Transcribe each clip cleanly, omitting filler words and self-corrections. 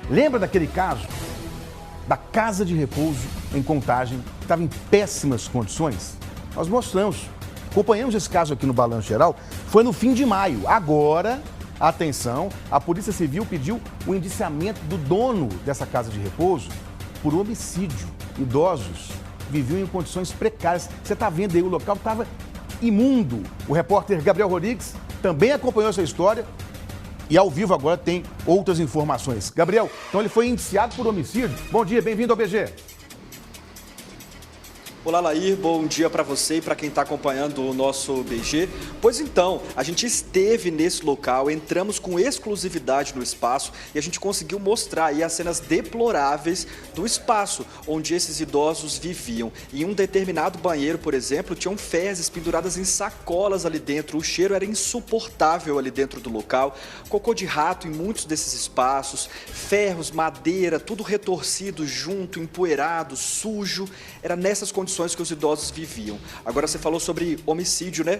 Lembra daquele caso da casa de repouso em Contagem, que estava em péssimas condições? Nós mostramos, acompanhamos esse caso aqui no Balanço Geral, foi no fim de maio. Agora, atenção, a Polícia Civil pediu o indiciamento do dono dessa casa de repouso por homicídio. Idosos viviam em condições precárias. Você está vendo aí, o local estava imundo. O repórter Gabriel Rodrigues também acompanhou essa história e ao vivo agora tem outras informações. Gabriel, então ele foi indiciado por homicídio. Bom dia, bem-vindo ao BG. Olá, Lair, bom dia para você e para quem está acompanhando o nosso BG. Pois então, a gente esteve nesse local, entramos com exclusividade no espaço e a gente conseguiu mostrar aí as cenas deploráveis do espaço onde esses idosos viviam. Em um determinado banheiro, por exemplo, tinham fezes penduradas em sacolas ali dentro. O cheiro era insuportável ali dentro do local. Cocô de rato em muitos desses espaços, ferros, madeira, tudo retorcido junto, empoeirado, sujo. Era nessas condições que os idosos viviam. Agora você falou sobre homicídio, né?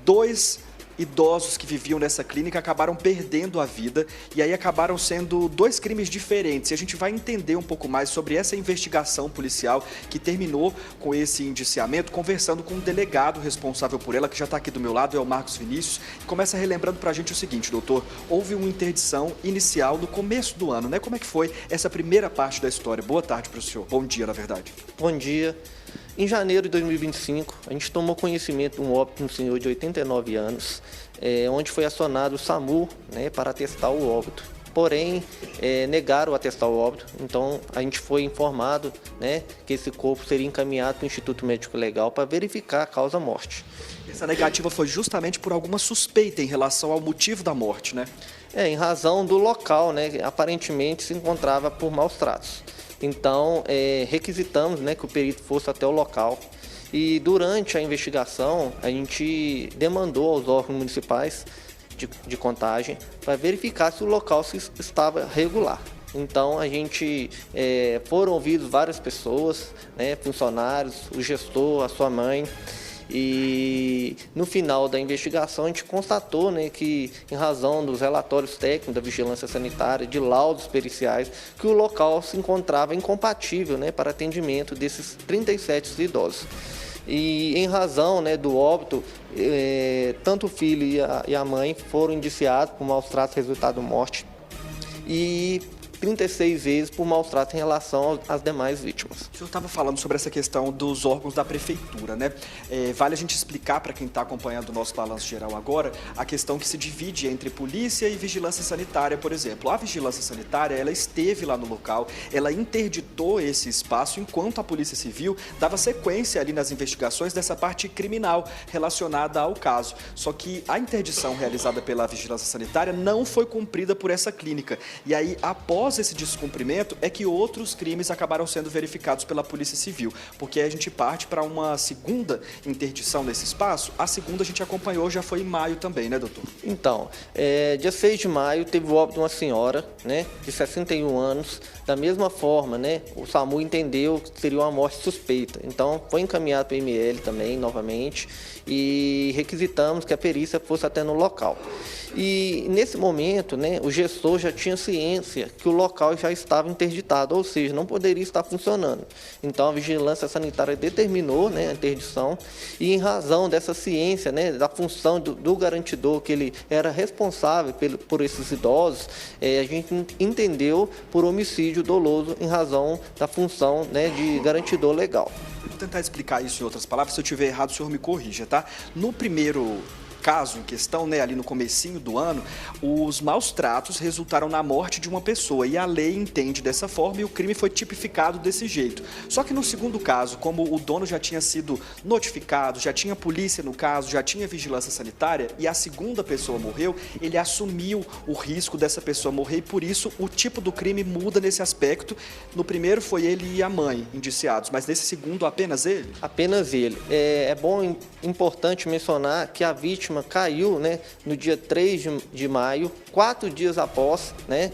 2 idosos que viviam nessa clínica acabaram perdendo a vida e aí acabaram sendo 2 crimes diferentes. E a gente vai entender um pouco mais sobre essa investigação policial que terminou com esse indiciamento, conversando com um delegado responsável por ela, que já está aqui do meu lado, é o Marcos Vinícius. Começa relembrando para a gente o seguinte, doutor, houve uma interdição inicial no começo do ano, né? Como é que foi essa primeira parte da história? Boa tarde para o senhor. Bom dia, na verdade. Bom dia. Em janeiro de 2025, a gente tomou conhecimento de um óbito de um senhor de 89 anos, onde foi acionado o SAMU, né, para atestar o óbito. Porém, negaram atestar o óbito, então a gente foi informado, né, que esse corpo seria encaminhado para o Instituto Médico Legal para verificar a causa-morte. Essa negativa foi justamente por alguma suspeita em relação ao motivo da morte, né? Em razão do local, né, que aparentemente se encontrava por maus tratos. Então, requisitamos, né, que o perito fosse até o local e durante a investigação a gente demandou aos órgãos municipais de Contagem para verificar se o local estava regular. Então, a gente foram ouvidos várias pessoas, né, funcionários, o gestor, a sua mãe. E no final da investigação a gente constatou, né, que em razão dos relatórios técnicos da vigilância sanitária, de laudos periciais, que o local se encontrava incompatível, né, para atendimento desses 37 idosos. E em razão, né, do óbito, tanto o filho e a mãe foram indiciados por maus tratos resultado de morte e 36 vezes por maus tratos em relação às demais vítimas. O senhor estava falando sobre essa questão dos órgãos da prefeitura, né? Vale a gente explicar para quem está acompanhando o nosso balanço geral agora a questão que se divide entre polícia e vigilância sanitária, por exemplo. A vigilância sanitária, ela esteve lá no local, ela interditou esse espaço enquanto a Polícia Civil dava sequência ali nas investigações dessa parte criminal relacionada ao caso. Só que a interdição realizada pela vigilância sanitária não foi cumprida por essa clínica. E aí, após esse descumprimento, é que outros crimes acabaram sendo verificados pela Polícia Civil, porque a gente parte para uma segunda interdição nesse espaço. A segunda a gente acompanhou, já foi em maio também, né, doutor? Então, dia 6 de maio teve o óbito de uma senhora, né, de 61 anos. Da mesma forma, né, o SAMU entendeu que seria uma morte suspeita. Então, foi encaminhado para o ML também, novamente, e requisitamos que a perícia fosse até no local. E nesse momento, né, o gestor já tinha ciência que o local já estava interditado, ou seja, não poderia estar funcionando. Então a vigilância sanitária determinou, né, a interdição e em razão dessa ciência, né, da função do garantidor, que ele era responsável por esses idosos, a gente entendeu por homicídio doloso em razão da função, né, de garantidor legal. Vou tentar explicar isso em outras palavras, se eu estiver errado o senhor me corrija, tá? No primeiro caso em questão, né, ali no comecinho do ano, os maus tratos resultaram na morte de uma pessoa e a lei entende dessa forma e o crime foi tipificado desse jeito. Só que no segundo caso, como o dono já tinha sido notificado, já tinha polícia no caso, já tinha vigilância sanitária e a segunda pessoa morreu, ele assumiu o risco dessa pessoa morrer e por isso o tipo do crime muda nesse aspecto. No primeiro foi ele e a mãe indiciados, mas nesse segundo apenas ele? Apenas ele. É bom, importante mencionar que a vítima caiu, né, no dia 3 de maio, 4 dias após, né,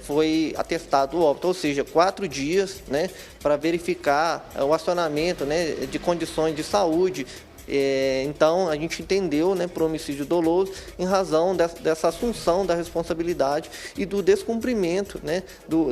foi atestado o óbito, ou seja, 4 dias, né, para verificar o acionamento, né, de condições de saúde Então, a gente entendeu, né, por homicídio doloso em razão dessa assunção da responsabilidade e do descumprimento, né,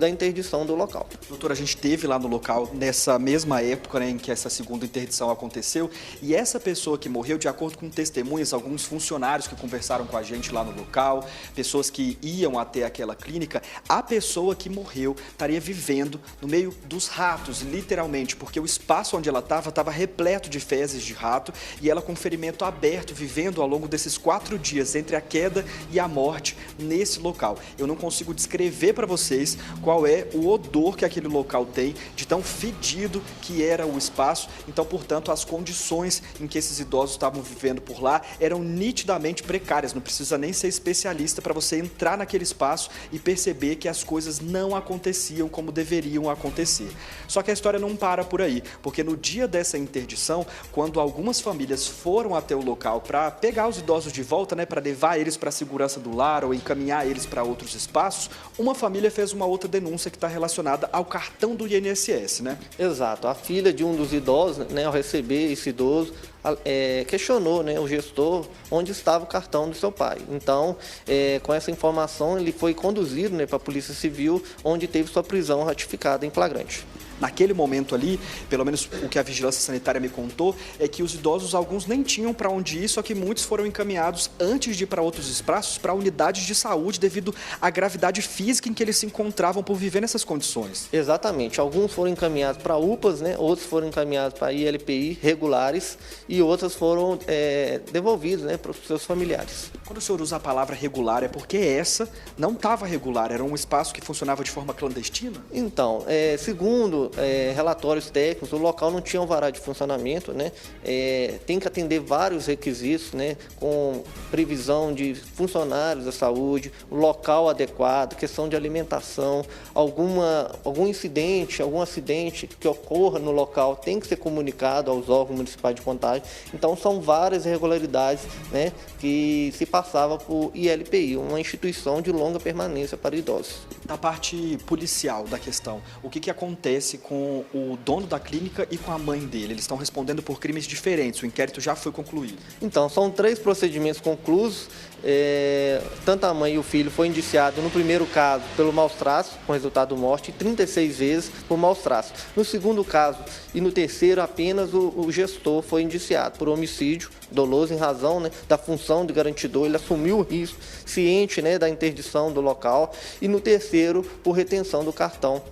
da interdição do local. Doutor, a gente esteve lá no local nessa mesma época, né, em que essa segunda interdição aconteceu, e essa pessoa que morreu, de acordo com testemunhas, alguns funcionários que conversaram com a gente lá no local, pessoas que iam até aquela clínica, a pessoa que morreu estaria vivendo no meio dos ratos, literalmente, porque o espaço onde ela estava repleto de fezes de rato, e ela com ferimento aberto, vivendo ao longo desses 4 dias, entre a queda e a morte, nesse local. Eu não consigo descrever para vocês qual é o odor que aquele local tem, de tão fedido que era o espaço. Então, portanto, as condições em que esses idosos estavam vivendo por lá eram nitidamente precárias. Não precisa nem ser especialista para você entrar naquele espaço e perceber que as coisas não aconteciam como deveriam acontecer. Só que a história não para por aí, porque no dia dessa interdição, quando algumas famílias foram até o local para pegar os idosos de volta, né, para levar eles para a segurança do lar ou encaminhar eles para outros espaços, uma família fez uma outra denúncia que está relacionada ao cartão do INSS, né? Exato. A filha de um dos idosos, né, ao receber esse idoso, questionou, né, o gestor onde estava o cartão do seu pai. Então, com essa informação, ele foi conduzido, né, para a Polícia Civil, onde teve sua prisão ratificada em flagrante. Naquele momento ali, pelo menos o que a Vigilância Sanitária me contou, é que os idosos, alguns nem tinham para onde ir, só que muitos foram encaminhados antes de ir para outros espaços, para unidades de saúde, devido à gravidade física em que eles se encontravam por viver nessas condições. Exatamente. Alguns foram encaminhados para UPAs, né? Outros foram encaminhados para ILPI regulares e outros foram devolvidos, né, para os seus familiares. Quando o senhor usa a palavra regular, é porque essa não estava regular, era um espaço que funcionava de forma clandestina? Então, segundo relatórios técnicos, o local não tinha alvará de funcionamento, né? Tem que atender vários requisitos, né? Com previsão de funcionários da saúde, local adequado, questão de alimentação, algum acidente que ocorra no local tem que ser comunicado aos órgãos municipais de contagem. Então, são várias irregularidades, né, que se passava por ILPI, uma instituição de longa permanência para idosos. Da parte policial da questão, o que acontece com o dono da clínica e com a mãe dele? Eles estão respondendo por crimes diferentes, o inquérito já foi concluído. Então, são 3 procedimentos conclusos. Tanto a mãe e o filho foi indiciado no primeiro caso pelo maus tratos, com resultado de morte, e 36 vezes por maus tratos. No segundo caso e no terceiro, apenas o gestor foi indiciado por homicídio doloso em razão, né, da função de garantidor. Ele assumiu o risco, ciente, né, da interdição do local. E no terceiro, por retenção do cartão,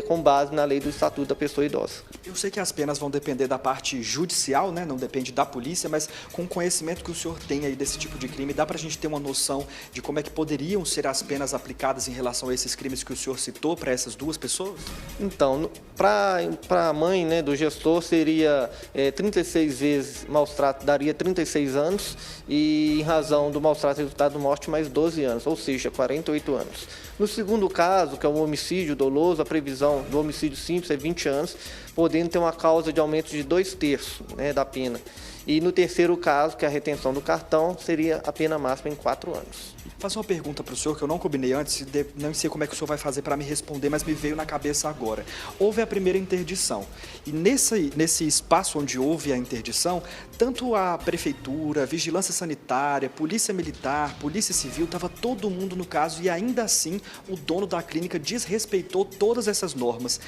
com base na lei do Estatuto da Pessoa Idosa. Eu sei que as penas vão depender da parte judicial, né? Não depende da polícia, mas com o conhecimento que o senhor tem aí desse tipo de crime, dá para a gente ter uma noção de como é que poderiam ser as penas aplicadas em relação a esses crimes que o senhor citou para essas 2 pessoas? Então, para a mãe, né, do gestor, seria 36 vezes maus tratos, daria 36 anos, e em razão do maus tratos resultado de morte, mais 12 anos, ou seja, 48 anos. No segundo caso, que é o homicídio doloso, a previsão do homicídio simples é 20 anos, podendo ter uma causa de aumento de 2/3, né, da pena. E no terceiro caso, que é a retenção do cartão, seria a pena máxima em 4 anos. Vou fazer uma pergunta para o senhor que eu não combinei antes, não sei como é que o senhor vai fazer para me responder, mas me veio na cabeça agora. Houve a primeira interdição e nesse espaço onde houve a interdição, tanto a prefeitura, vigilância sanitária, polícia militar, polícia civil, estava todo mundo no caso e ainda assim o dono da clínica desrespeitou todas essas normas.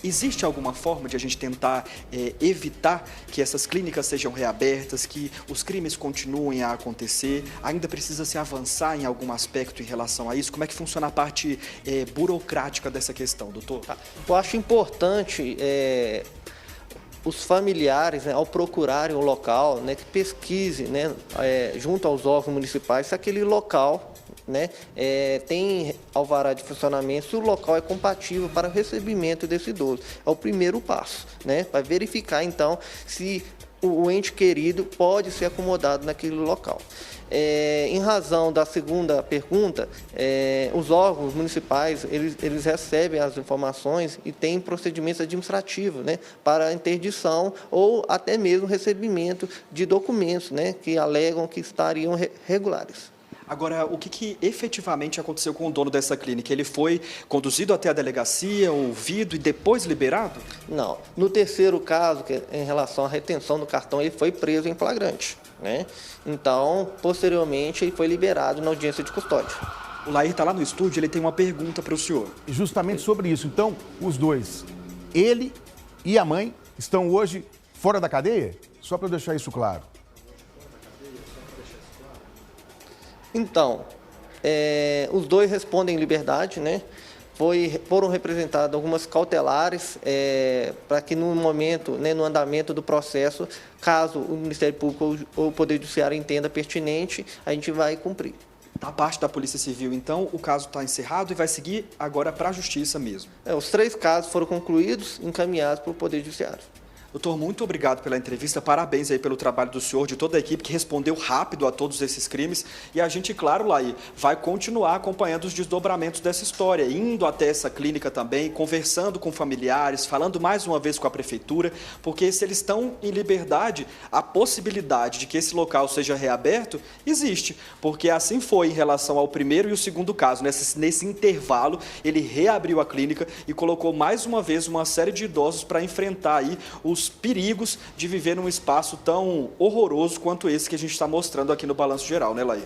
Existe alguma forma de a gente tentar evitar que essas clínicas sejam reabertas, que os crimes continuem a acontecer? Ainda precisa se avançar em algum aspecto em relação a isso? Como é que funciona a parte burocrática dessa questão, doutor? Eu acho importante os familiares, né, ao procurarem o local, né, que pesquise, né, junto aos órgãos municipais se aquele local, né, tem alvará de funcionamento, se o local é compatível para o recebimento desse idoso. É o primeiro passo, né, para verificar então se o ente querido pode ser acomodado naquele local. Em razão da segunda pergunta, os órgãos municipais eles recebem as informações e têm procedimentos administrativos, né, para interdição ou até mesmo recebimento de documentos, né, que alegam que estariam regulares. Agora, o que efetivamente aconteceu com o dono dessa clínica? Ele foi conduzido até a delegacia, ouvido e depois liberado? Não. No terceiro caso, que é em relação à retenção do cartão, ele foi preso em flagrante, né? Então, posteriormente, ele foi liberado na audiência de custódia. O Lair está lá no estúdio, ele tem uma pergunta para o senhor. Justamente sobre isso. Então, os dois, ele e a mãe, estão hoje fora da cadeia? Só para deixar isso claro. Então, os dois respondem em liberdade, né? Foram representadas algumas cautelares para que no momento, né, no andamento do processo, caso o Ministério Público ou o Poder Judiciário entenda pertinente, a gente vai cumprir. Da parte da Polícia Civil, então, o caso está encerrado e vai seguir agora para a Justiça mesmo. Os 3 casos foram concluídos, encaminhados para o Poder Judiciário. Doutor, muito obrigado pela entrevista, parabéns aí pelo trabalho do senhor, de toda a equipe que respondeu rápido a todos esses crimes. E a gente, claro, Laí, vai continuar acompanhando os desdobramentos dessa história, indo até essa clínica também, conversando com familiares, falando mais uma vez com a prefeitura, porque se eles estão em liberdade, a possibilidade de que esse local seja reaberto existe, porque assim foi em relação ao primeiro e o segundo caso. Nesse intervalo, ele reabriu a clínica e colocou mais uma vez uma série de idosos para enfrentar aí os perigos de viver num espaço tão horroroso quanto esse que a gente está mostrando aqui no Balanço Geral, né, Laí?